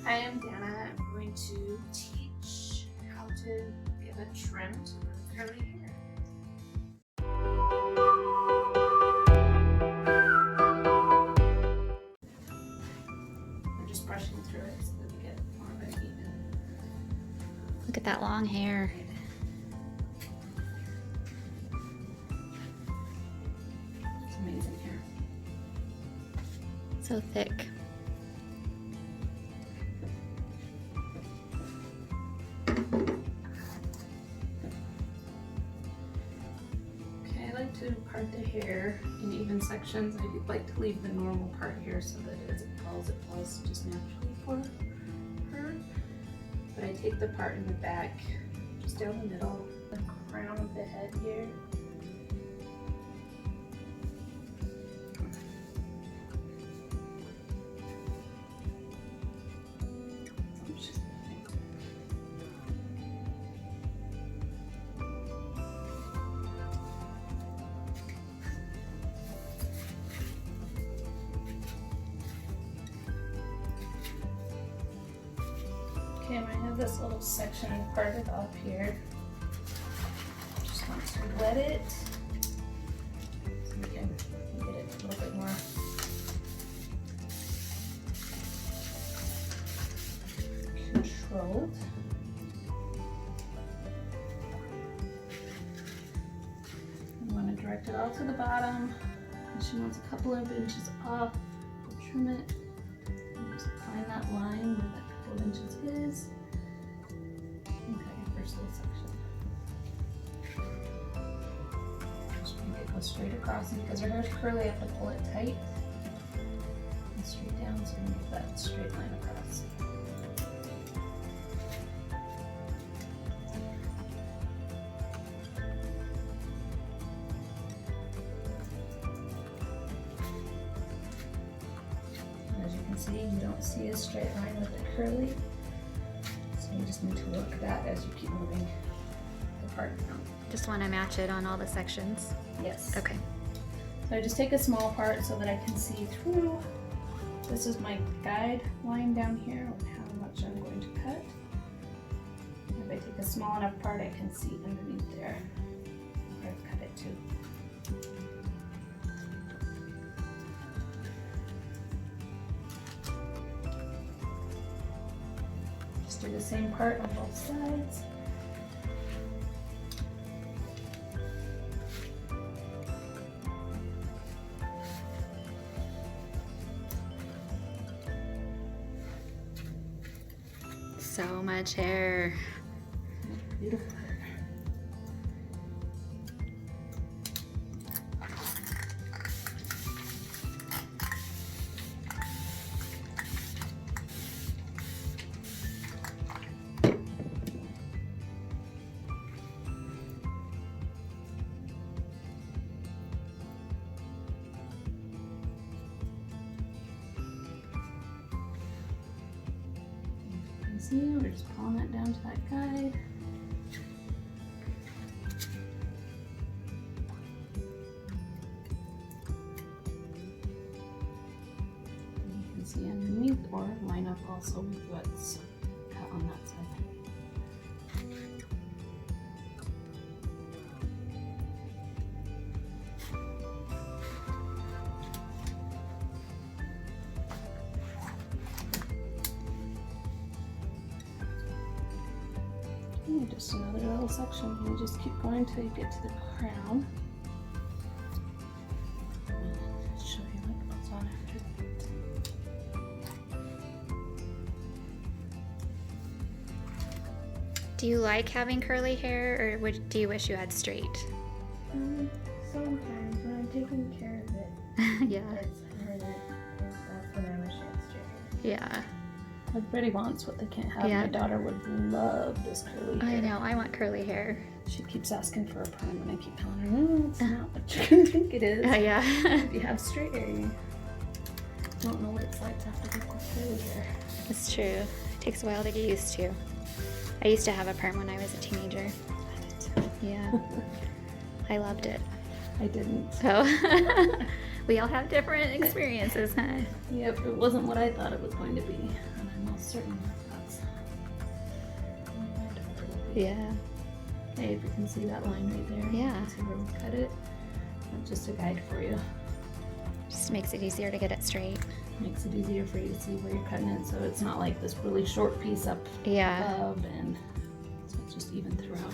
Hi, I'm Dana. I'm going to teach how to give a trim to curly hair. I'm just brushing through it so that we get more of an even. Look at that long hair. It's amazing hair. So thick. Okay, I like to part the hair in even sections. I like to leave the normal part here so that as it falls just naturally for her. But I take the part in the back, just down the middle, the crown of the head here. Okay, I have this little section parted off here. Just want to wet it so we can get it a little bit more controlled. I want to direct it all to the bottom. And she wants a couple of inches off. We'll trim it. And just find that line where that couple of inches is. Okay, first little section. Just make it go straight across, and because her hair's curly, I have to pull it tight and straight down so we can get that straight line across. As you can see, you don't see a straight line with it curly. So you just need to look at that as you keep moving the part down. Just want to match it on all the sections. Yes. Okay. So I just take a small part so that I can see through. This is my guide line down here on how much I'm going to cut. If I take a small enough part, I can see underneath there where I've cut it to. Just do the same part on both sides. So much hair. Beautiful hair. See, we're just pulling that down to that guide. And you can see underneath, or line up also with what's cut on that side. Okay, just another little section. You just keep going until you get to the crown. I'll show you what goes on after that. Do you like having curly hair, or do you wish you had straight? Sometimes when I'm taking care of it, Yeah. it's hard. That's when I wish I had straight hair. Yeah. Everybody wants what they can't have. Yeah. My daughter would love this curly hair. I know. I want curly hair. She keeps asking for a perm, and I keep telling her, no, it's not what you think it is. Yeah. If you have straight hair, you don't know what it's like to have to work with curly hair. It's true. It takes a while to get used to. I used to have a perm when I was a teenager. I did too. Yeah. I loved it. I didn't. So we all have different experiences, huh? Yep, it wasn't what I thought it was going to be. And I'm all certain spots. Yeah. Hey, if you can see that line right there. Yeah. You can see where we cut it. That's just a guide for you. Just makes it easier to get it straight. Makes it easier for you to see where you're cutting it, so it's not like this really short piece up Yeah. above, and so it's just even throughout.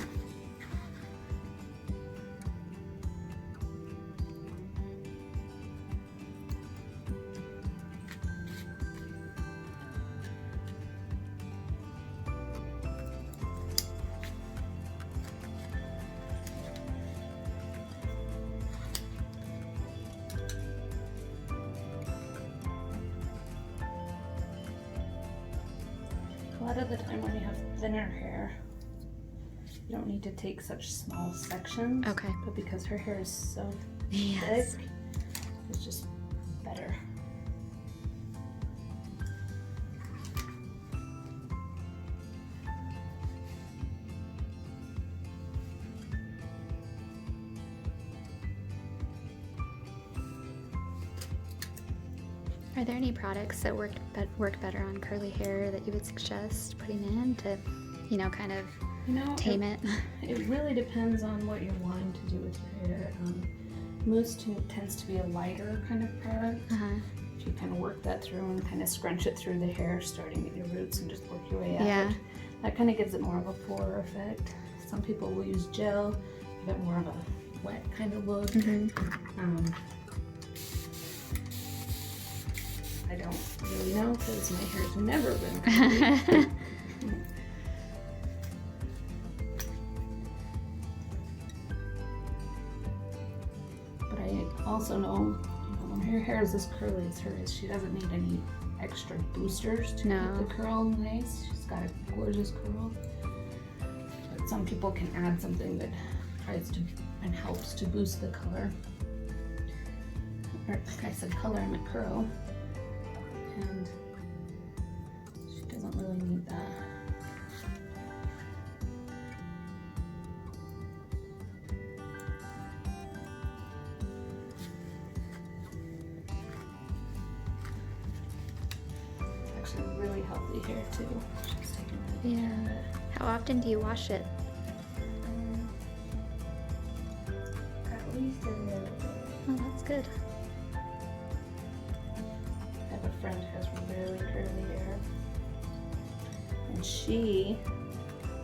A lot of the time when you have thinner hair, you don't need to take such small sections. Okay. But because her hair is so Yes. thick, it's just better. Are there any products that work better on curly hair that you would suggest putting in to, you know, kind of You know, tame it? it really depends on what you're wanting to do with your hair. Mousse tends to be a lighter kind of product. Uh-huh. If you kind of work that through and kind of scrunch it through the hair, starting at your roots and just work your way out, Yeah. that kind of gives it more of a pour effect. Some people will use gel, give it more of a wet kind of look. Mhm. I don't really know because my hair's never been curly. But I also know, when her hair is as curly as hers, she doesn't need any extra boosters to No. keep the curl nice. She's got a gorgeous curl. But some people can add something that tries to and helps to boost the color. Or like I said, color, I meant curl. And she doesn't really need that. It's actually really healthy hair too. She's taking really good care of it. How often do you wash it? At least a little bit. Oh, that's good. I have a friend who has really curly hair, and she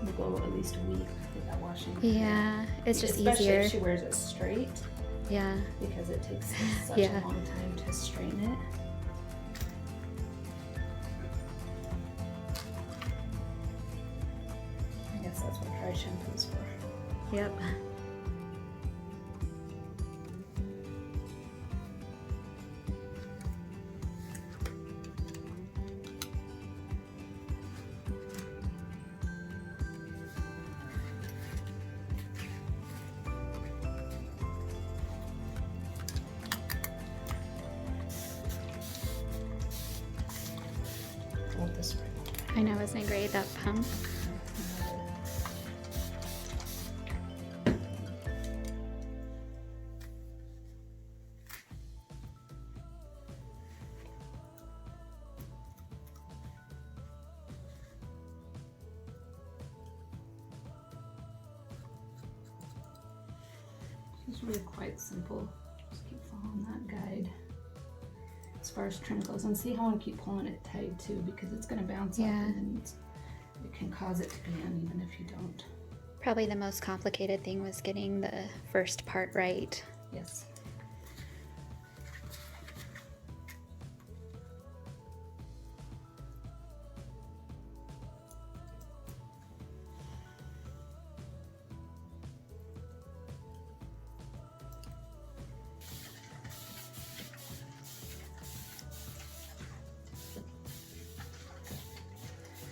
will go at least a week without washing her hair. Yeah, it's just Especially easier. if she wears it straight, Yeah. because it takes such Yeah. a long time to straighten it. I guess that's what dry shampoo is for. Yep. I love this spray. I know, isn't it great, that pump? It's really quite simple. Just keep following that guide as far as trim goes, and see how I keep pulling it tight too, because it's going to bounce up, Yeah. and then it can cause it to be uneven if you don't. Probably the most complicated thing was getting the first part right. Yes.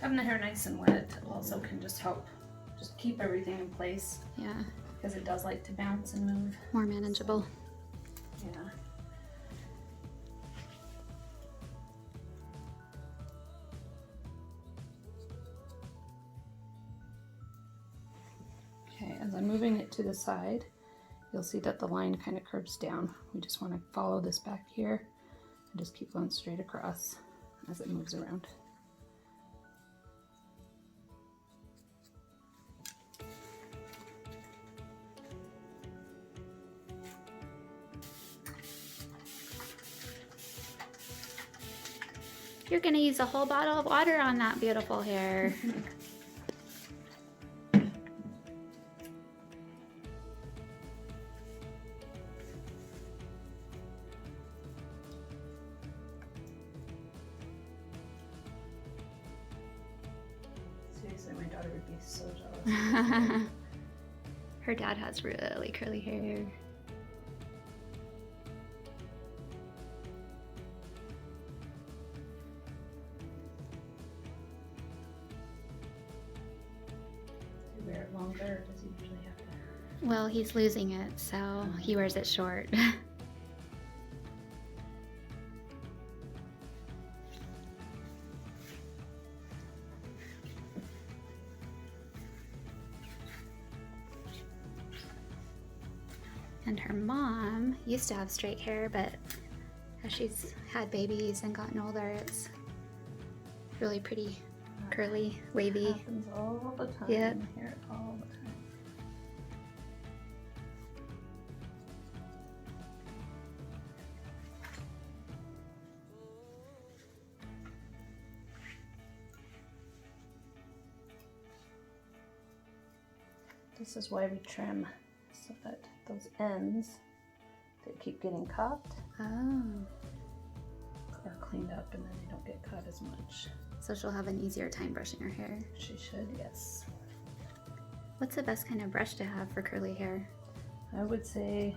Having the hair nice and wet also can just help just keep everything in place, Yeah, because it does like to bounce and move. more manageable. Yeah. Okay, as I'm moving it to the side, you'll see that the line kind of curves down. We just want to follow this back here and just keep going straight across as it moves around. You're gonna use a whole bottle of water on that beautiful hair. Seriously, my daughter would be so jealous. Her dad has really curly hair. Do you wear it longer, or does he usually have to? Well, he's losing it, so he wears it short. And her mom used to have straight hair, but as she's had babies and gotten older, it's really pretty curly, wavy. Happens all the time. Yep. I hear it all the time. This is why we trim, so that those ends that keep getting caught Oh, are cleaned up and then they don't get caught as much. so she'll have an easier time brushing her hair. She should, yes. What's the best kind of brush to have for curly hair? I would say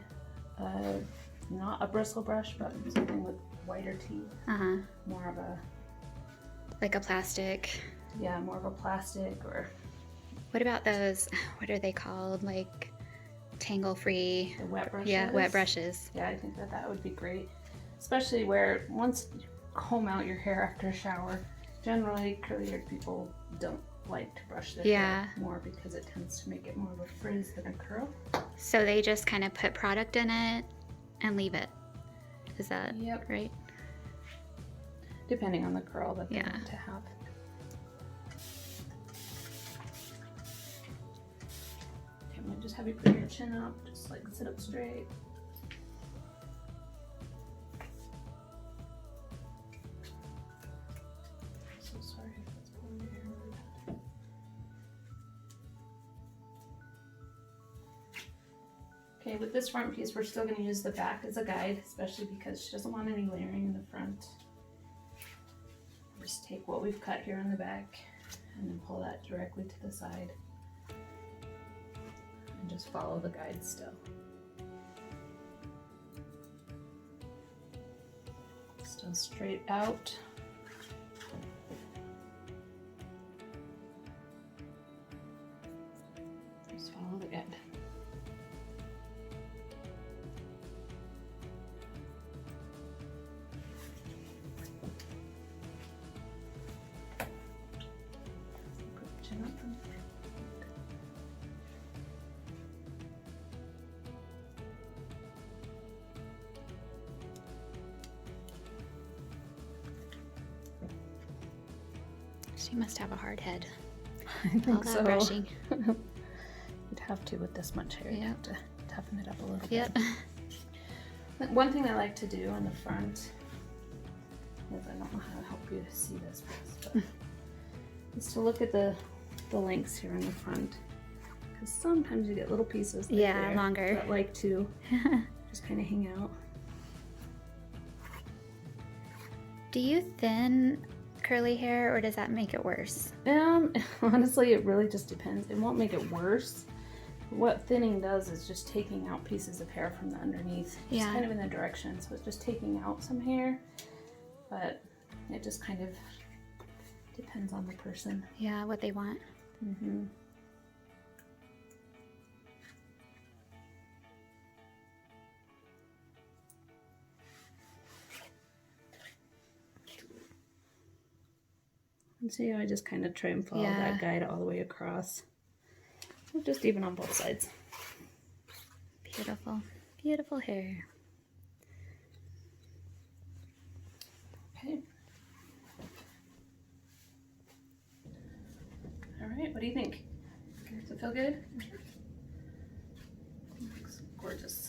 not a bristle brush, but something with whiter teeth. Uh-huh. More of a, Like a plastic. yeah, more of a plastic or What about those, what are they called? Like tangle-free. the wet brushes. Yeah, wet brushes. Yeah, I think that that would be great. Especially where once you comb out your hair after a shower, generally curly haired people don't like to brush their Yeah. hair more because it tends to make it more of a frizz than a curl. So they just kind of put product in it and leave it. Is that Yep. right? Depending on the curl that they Yeah. want to have. Okay, I'm gonna just have you put your chin up, just like sit up straight. So sorry if that's pulling your hair really bad. Okay, with this front piece, we're still going to use the back as a guide, especially because she doesn't want any layering in the front. Just take what we've cut here on the back and then pull that directly to the side. And just follow the guide still. Still straight out. Just follow the guide. Put the chin up. She must have a hard head. I All think that so. brushing. You'd have to with this much hair. You Yep. have to toughen it up a little Yep. bit. But one thing I like to do on the front is, I don't know how to help you to see this, but is to look at the links here in the front, because sometimes you get little pieces like Yeah, there longer. that like to just kind of hang out. Do you thin curly hair or does that make it worse? Honestly, it really just depends. It won't make it worse. What thinning does is just taking out pieces of hair from the underneath. Yeah. Just kind of in the direction. So it's just taking out some hair, but it just kind of depends on the person. Yeah, what they want. Mm-hmm. And see how I just kind of try and follow Yeah. that guide all the way across. Just even on both sides. Beautiful, beautiful hair. Okay. All right, what do you think? Does it feel good? Looks gorgeous.